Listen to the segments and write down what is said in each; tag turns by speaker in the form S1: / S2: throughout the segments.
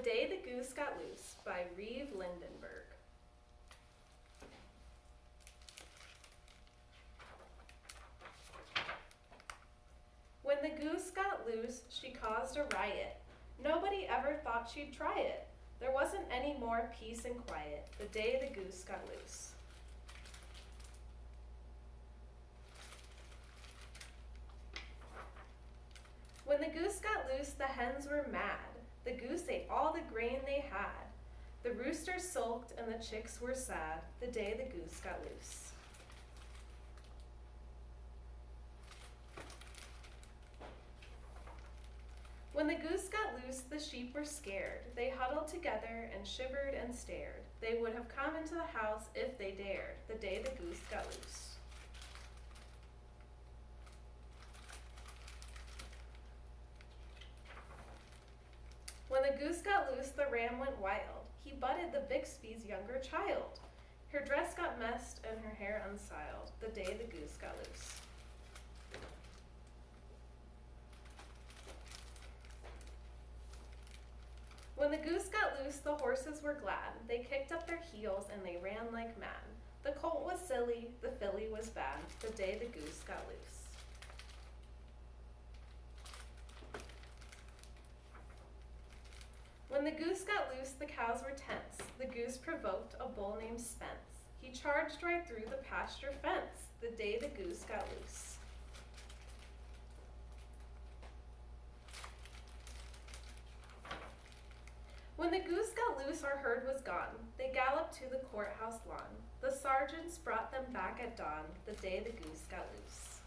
S1: Day the Goose Got Loose by Reeve Lindbergh. When the goose got loose, she caused a riot. Nobody ever thought she'd try it. There wasn't any more peace and quiet the day the goose got loose. When the goose got loose, the hens were mad. The goose ate all the grain they had. The rooster sulked and the chicks were sad the day the goose got loose. When the goose got loose, the sheep were scared. They huddled together and shivered and stared. They would have come into the house if they dared the day the goose got loose. When the goose got loose, the ram went wild. He butted the Bixby's younger child. Her dress got messed and her hair unstyled the day the goose got loose. When the goose got loose, the horses were glad. They kicked up their heels and they ran like mad. The colt was silly, the filly was bad the day the goose got loose. When the goose got loose, the cows were tense. The goose provoked a bull named Spence. He charged right through the pasture fence the day the goose got loose. When the goose got loose, our herd was gone. They galloped to the courthouse lawn. The sergeants brought them back at dawn the day the goose got loose.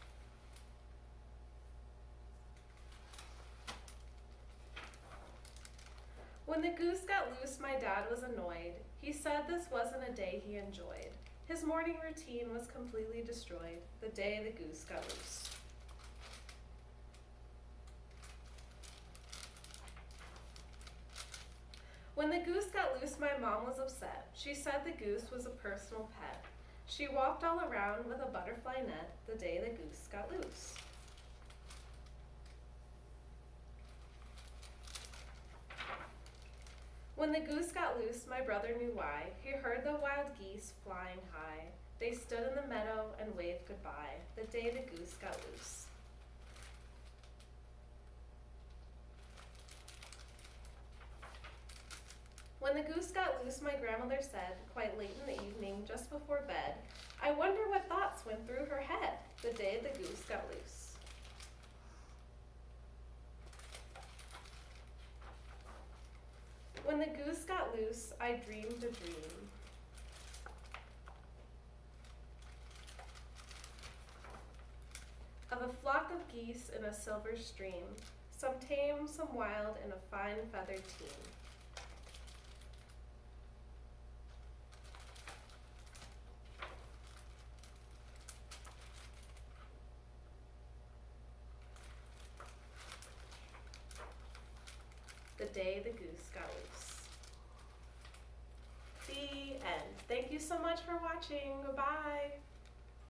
S1: When the goose got loose, my dad was annoyed. He said this wasn't a day he enjoyed. His morning routine was completely destroyed the day the goose got loose. When the goose got loose, my mom was upset. She said the goose was a personal pet. She walked all around with a butterfly net the day the goose got loose. When the goose got loose, my brother knew why. He heard the wild geese flying high. They stood in the meadow and waved goodbye the day the goose got loose. When the goose got loose, my grandmother said, quite late in the evening, just before bed, I wonder what thoughts went through her head the day the goose got loose. When the goose got loose, I dreamed a dream. Of a flock of geese in a silver stream, some tame, some wild, and a fine feathered team. The day the goose got loose. The end. Thank you so much for watching. Goodbye.